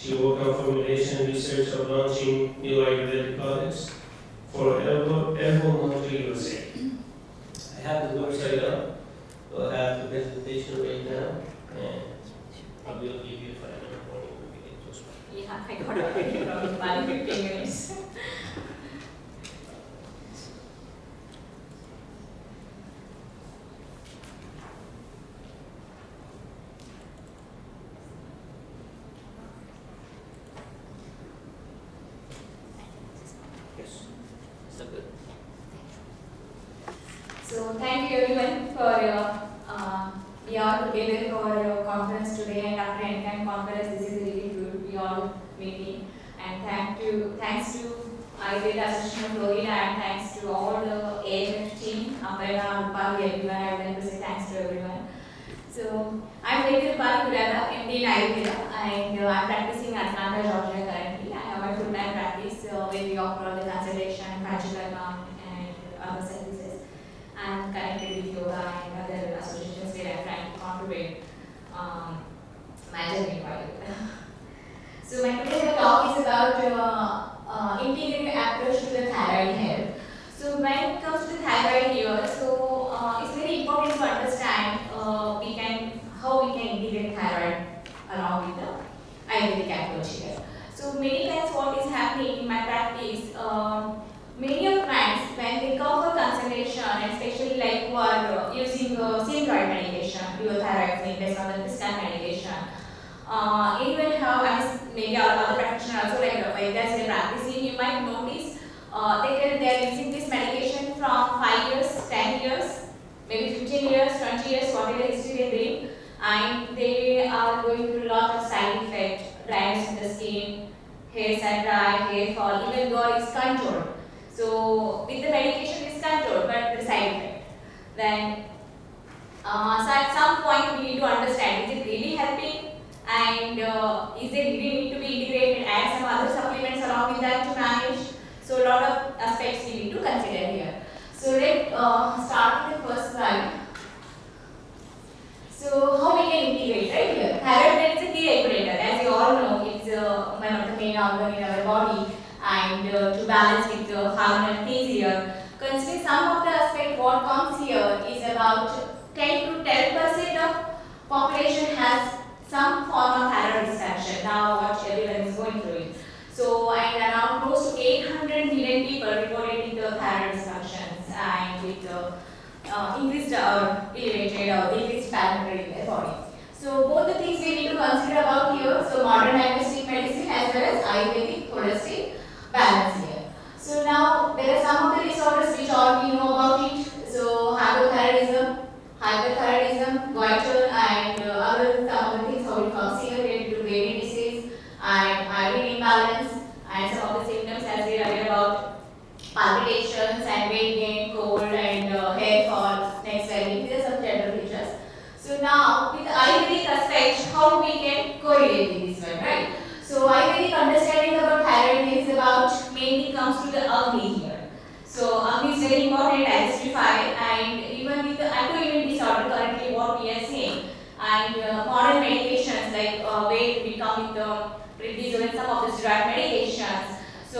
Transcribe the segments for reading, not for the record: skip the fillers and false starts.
She worked on formulation research of launching new Ayurvedic products for Elbow Monthly USA. I have the website up. We'll have the presentation right now, and I will give you 5 minute warning when we get close. Yeah, I got already around 15 minutes. Yes. So good. So thank you everyone for we are together for your conference today, and after NCAN conference this is really good. We all meeting, and thanks to Ayurveda Association of Florida, and thanks to all the AMF team, Aparna, Rupali, everyone. I would like to say thanks to everyone. So I'm Vedha Rupali Kurada, MD in Ayurveda, and I'm practicing at Atlanta, Georgia currently. I have a full-time practice where we offer the consultation, Panchakarma, and other services. I'm connected with yoga and other associations where I'm trying to contribute my journey in Ayurveda. So my today's talk is about integrated approach to the thyroid health. So when it comes to thyroid here, so it's very important to understand how we can integrate thyroid along with the Ayurvedic approach here. So many times what is happening in my practice, many of clients when they come for consultation, especially like who are using synthroid medication, levothyroxine based on the prescribed medication, even have maybe other practitioners also like as they practicing, you might notice they are using this medication from 5 years, 10 years, maybe 15 years, 20 years, whatever history they bring, and they are going through a lot of side effects, dryness in the skin, hairs are dry, hair fall, even though it's controlled. So with the medication it's controlled, but the side effect. Then so at some point we need to understand, is it really helping, and is it really need to be integrated, add some other supplements along with that to manage. So a lot of aspects we need to consider here. So let's start with the first slide. So how we can integrate, right here? Thyroid gland is a key regulator. As you all know, it's one of the main organ in our body, and to balance with the hormonal things here. Considering some of the aspect, what comes here is about 10 to 10% of population has some form of thyroid dysfunction. Now what everyone is going through it. So and around close to 800 million people reported with the thyroid dysfunctions and with increased or elevated or decreased parameter in their body. So both the things we need to consider about here. So modern diagnostic medicine as well as Ayurvedic holistic balance here. So now there are some of the disorders which all we know about it. So hyperthyroidism, goiter, and other some of the things how it comes here related to Graves' disease and iron imbalance, and some of the symptoms as we are aware about palpitations and weight gain, cold, and hair fall, neck swelling. These are some general features. So now with the Ayurvedic aspect, how we can correlate with this one, right? So Ayurvedic understanding about thyroid is about mainly comes to the Agni here. So Agni is very important as digestify, and even with the autoimmune disorder currently what we are seeing, and modern medications like where we come with the prednisone and some of the steroid medications. So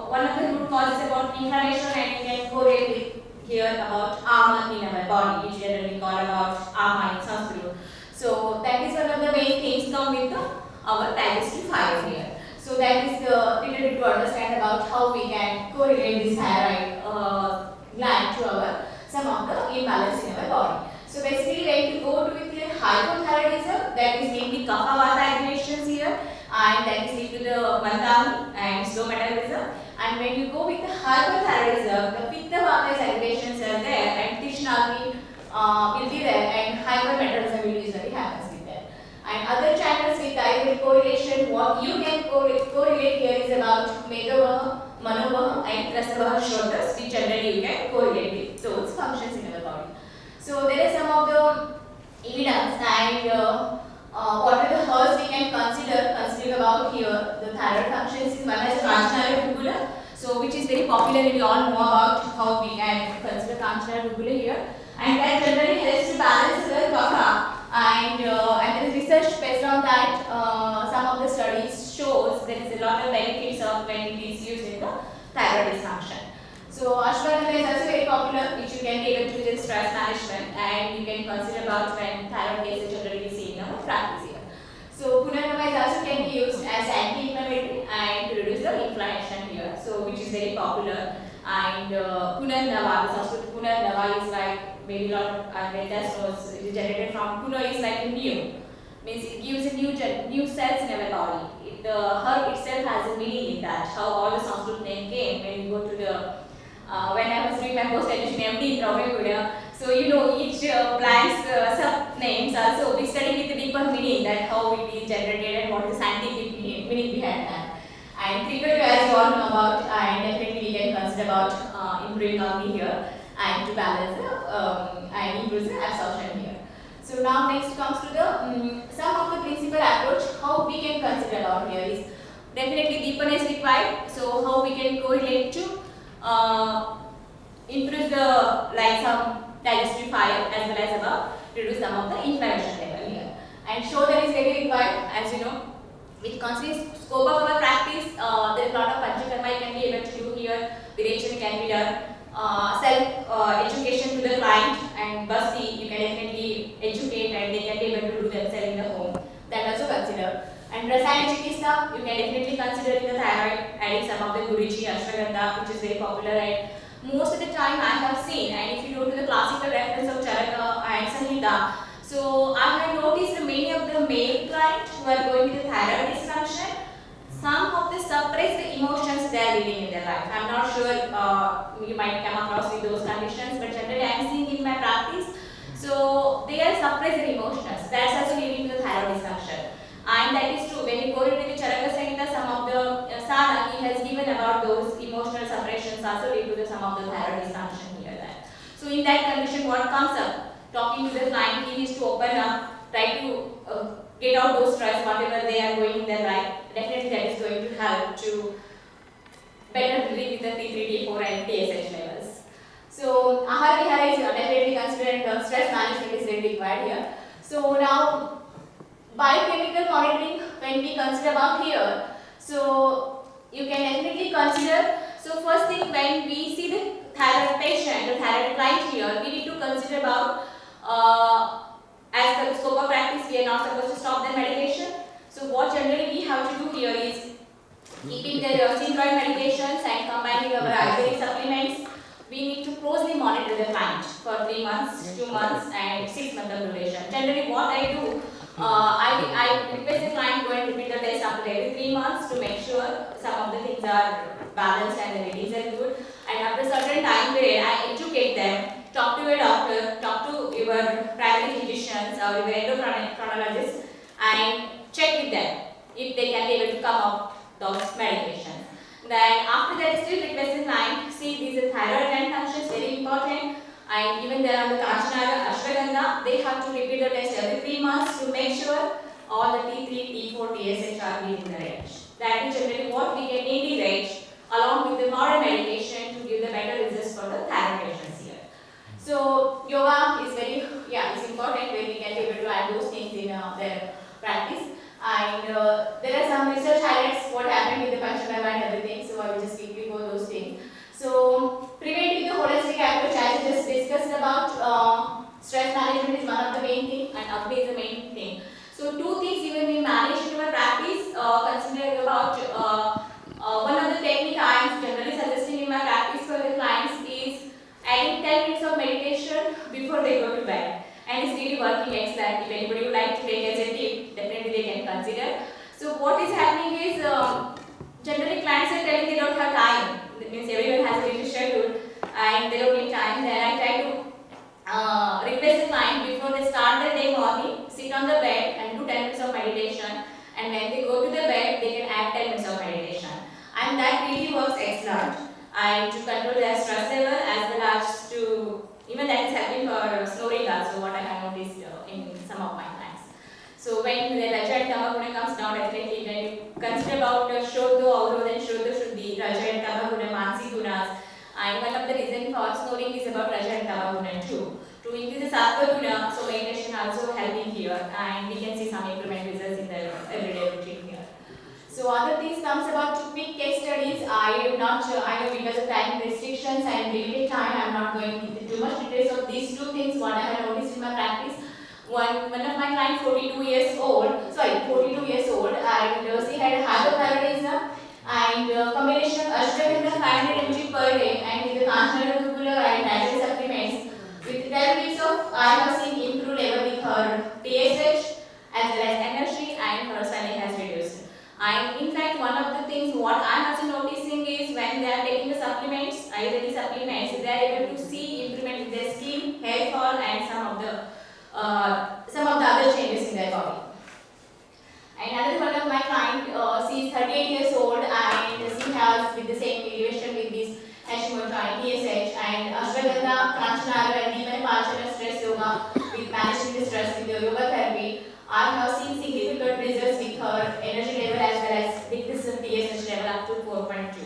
one of the root causes about inflammation, and we can correlate with here about ama in our body, which generally call about ama in Sanskrit. So that is one of the main things come with our digestive fire here. So that is the little bit to understand about how we can correlate this thyroid gland to our some of the imbalance in our body. So basically when you go to with the hypothyroidism, that is mainly kapha vata aggregations here, and that is linked to the mandami and slow metabolism. And when you go with the hyperthyroidism, the pitta vata aggregations are there, and tishnagni will be there, and hypermetabolism will usually happens with that. And other channels with either correlation, what you can correlate here is about Megavaha, Manovaha, and Rasavaha shoulders, which generally you can correlate with those functions in our body. So there are some of the evidence, and what are the herbs we can consider about here. The thyroid functions is one as Kanchanala Rugula, so which is very popular, we all know about how we can consider Kanchanala Rugula here, and that generally helps to balance the kapha, and there is research based on that. Some of the studies show there is a lot of benefits of when it is used in the thyroid dysfunction. So ashwagandha is also very popular, which you can be able to use in stress management, and you can consider about when thyroid cases generally seen in our practice here. So punarnava is also can be used as anti-inflammatory and to reduce the inflammation here. So which is very popular. And punarnava, the Sanskrit punarnava is like maybe a lot of Vedas knows it is generated from puna is like a new, means it gives a new cells in our body. The herb itself has a meaning in that. How all the Sanskrit name came when you go to the when I was doing my post graduation MD in Ravi, so you know each plant's sub names also we study with the deeper meaning that how it is generated and what the scientific meaning behind that. And trigger as you all know about, and definitely we can consider about improving Agni here and to balance and improve the absorption here. So now next comes to the some of the principal approach how we can consider about here is definitely deepen is required. So how we can correlate to improve the like some digestive fire as well as about reduce some of the inflammation level here. And shoulder is very required, as you know. With considering scope of our practice, there is a lot of panchakarma you can be able to do here. Virechana can be done. Self education to the client and Basti you can definitely educate and they can be able to do themselves in the home. That also consider. And Rasayana Chikitsa you can definitely consider in the thyroid, adding some of the Guruchi, Ashwagandha, which is very popular, and most of the time I have seen, and if you go to the classical reference of Charaka and Samhita, so I have noticed many of the male clients who are going with the thyroid dysfunction, some of the suppressed emotions they are living in their life. I am not sure you might come across with those conditions, but generally I am seeing in my practice. So they are suppressed emotions. That's also leading to the thyroid dysfunction. And that is true. When you go into the Charaka Samhita, some of the Sadha he has given about those emotional suppressions also lead to the, some of the thyroid dysfunction here. That. So in that condition, what comes up? Talking to the client, he needs to open up, try to get out those stress, whatever they are going in their life. Definitely that is going to help to better deal with the T3, T4 and TSH levels. So Ahara Vihara is definitely considered stress management is really required here. So now biochemical monitoring when we consider about here, so you can definitely consider. So first thing when we see the thyroid patient, the thyroid client here, we need to consider about as per the scope of practice we are not supposed to stop their medication. So what generally we have to do here is keeping their synthroid medications and combining our Ayurvedic supplements. We need to closely monitor the client for 3 months, 2 months and 6 months of duration. Generally what I do, I request the client go and repeat the test after every 3 months to make sure some of the things are balanced and the readings are good. And after a certain time period, I educate them, talk to your doctor, talk to your primary physicians or your endocrinologist and check with them if they can be able to come up those medications. Then after that, still request the client, see these thyroid gland functions very important. And even there are the Kanchanaga, Ashwagandha, they have to repeat the test every 3 months to make sure all the T3, T4, TSH are within the range. That is generally what we can integrate along with the modern medication to give the better results for the thyroid patients here. So yoga is very, it's important where we can be able to add those things in their practice. And there are some research highlights what happened with the Panchakarma and everything. So I will just quickly go those things. So preventing the holistic approach, as I just discussed about stress management is one of the main thing and Agni is the main thing. So two things even we manage in our practice, considering about one of the technique I am generally suggesting in my practice for the clients is adding 10 minutes of meditation before they go to bed. And it's really working excellent. If anybody would like to take as a tip, definitely they can consider. So what is happening is generally clients are telling they don't have time. That means everyone has a busy schedule and they don't need time. Then I try to request the client before they start their day morning, sit on the bed and do 10 minutes of meditation. And when they go to the bed, they can add 10 minutes of meditation. And that really works excellent. And to control their stress level as well as to even that is helping for snoring also, what I have noticed in some of my clients. So when the Raja and Tama Guna comes down, definitely when you consider about Shodho, Avrodha and Shodho Shuddhi, Raja and Tama Guna, Mansi Gunas, and one of the reasons for snoring is about Raja and Tama Guna too. To increase the Sattva Guna, so meditation also helping here and we can see some improvement results in the everyday routine here. So other things comes about two quick case studies. I know because of time restrictions and limited time, I am not going into too much details of these two things. What I have noticed in my practice. One of my clients, 42 years old, and she had hypothyroidism and combination of ashwagandha 500 mg per day and with the Kanchana Gurukula and dietary supplements. With 12 weeks of, I have seen improved level with her TSH as well as energy, and her swelling has reduced. And in fact, one of the things what I am also noticing is when they are taking the supplements, Ayurvedic supplements, they are able to see improvement in their skin, hair fall, and some of the other changes in their body. And another one of my client, she is 38 years old and she has with the same elevation with this Hashimoto and TSH and Ashwagandha, Kanchana and even Pachana stress yoga with managing the stress with the yoga therapy. I have seen significant results with her energy level as well as decrease of TSH level up to 4.2.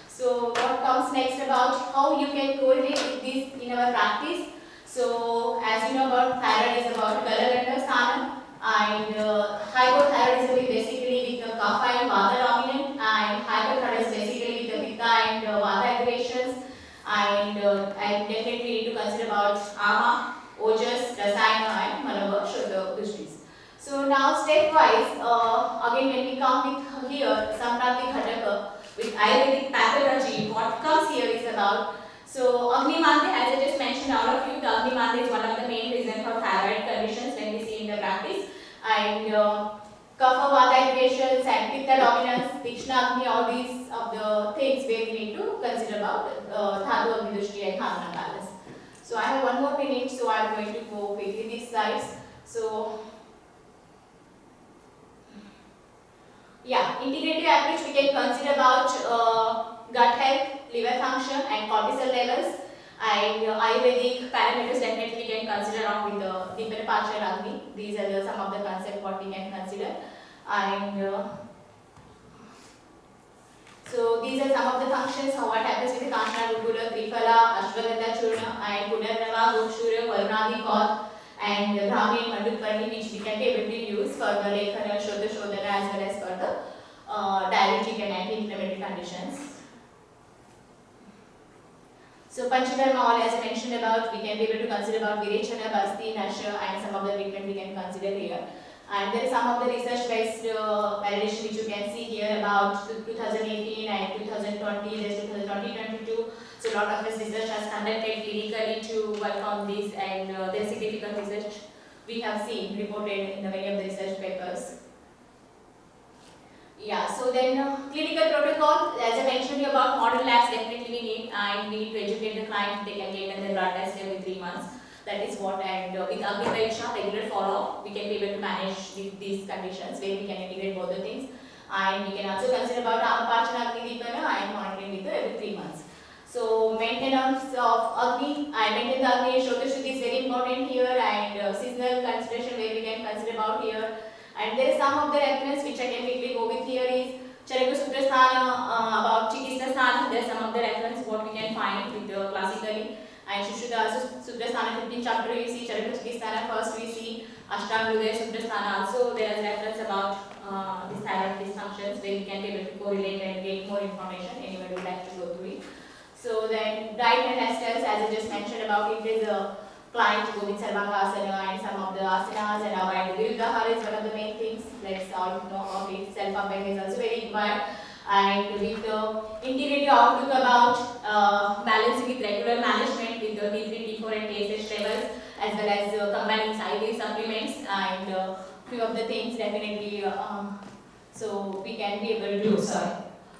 So what comes next about how you can correlate with this in our practice. So as you know about thyroid is about Galaganda Sthanam and hypothyroidism is basically with the kapha and vata dominant and hyperthyroidism is basically with the pitta and vata aggregations and definitely need to consider about ama, ojas, rasayana and malava shodha dustis. So now stepwise, again when we come with here Samprati Ghataka with Ayurvedic pathology, what comes here is about, so Agni Mande, as I just mentioned all of you, the Agni Mande is one of the main reasons for thyroid conditions when we see in the practice, and Kapha Vata aggregations and Pitta dominance, Tikshna Agni, all these of the things where we need to consider about Dhatu Agni Dushti and Dhamana balance. So I have one more minute, so I am going to go quickly these slides. So yeah, integrative approach we can consider about gut health, liver function and cortisol levels, and Ayurvedic parameters definitely we can consider along with the Dipana Pacha Agni. These are some of the concepts what we can consider, and so these are some of the functions. How what happens with the Kanchana Gurukula, Triphala, Ashwagandha Churna and Punarnava, Gokshura, Varunadi Kaur and Brahmi and Mandupani, which we can be able to use for the Lekhana, Shodha Shodhana as well as for the diabetic and anti-inflammatory conditions. So Panchakarma, all as I mentioned about, we can be able to consider about Virechana, Basti, Nasha and some of the treatment we can consider here. And there is some of the research based validation which you can see here about 2018 and 2020, there is 2022. So a lot of this research has conducted clinically to work on this, and there is significant research we have seen reported in the many of the research papers. Yeah, so then clinical protocol, as I mentioned about modern labs definitely we need, and we need to educate the client, they can get their blood test every 3 months. That is what, and with Agni Pariksha, regular follow-up, we can be able to manage with these conditions where we can integrate both the things. And we can also consider about Amapachana Agni Dipana and monitoring with every 3 months. So maintenance of Agni, I maintain the Agni Shodha Shuddhi is very important here, and seasonal consideration where we can consider about here. And there is some of the reference which I can quickly go with here is Charaka Sutra Sthana, about Chikitsa Sthana, there are some of the reference what we can find with the classically. And Shushruta also Sutra Sthana 15th chapter we see, Charaka Chikitsa first we see, Ashtanga Hridaya Sutra Sthana also there is reference about these thyroid dysfunctions where we can be able to correlate and get more information, anybody would like to go through it. So then diet and lifestyles, as I just mentioned about it, is a client to go with Sarvangasana and some of the asanas and avoid Viruddhahara is one of the main things. Let's all know about it. Self-awareness is also very required. And with the integrative outlook about balancing with regular management with the D3, D4 and TSH levels, as well as combining IV supplements and few of the things definitely so we can be able to do.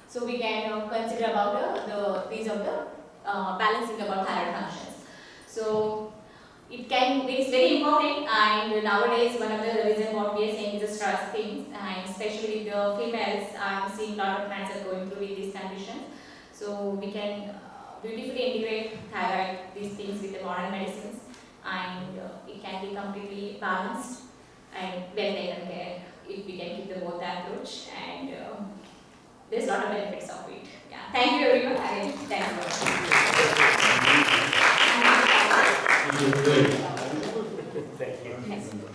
So we can consider about these of the balancing about thyroid functions. So it is very important, and nowadays one of the reasons what we are saying is the stress things, and especially with the females, I am seeing a lot of clients are going through with these conditions. So we can beautifully integrate thyroid, these things with the modern medicines, and it can be completely balanced and well taken care if we can keep the both approach, and there's a lot of benefits of it. Yeah. Thank you everyone. Again, thank you. Thank you.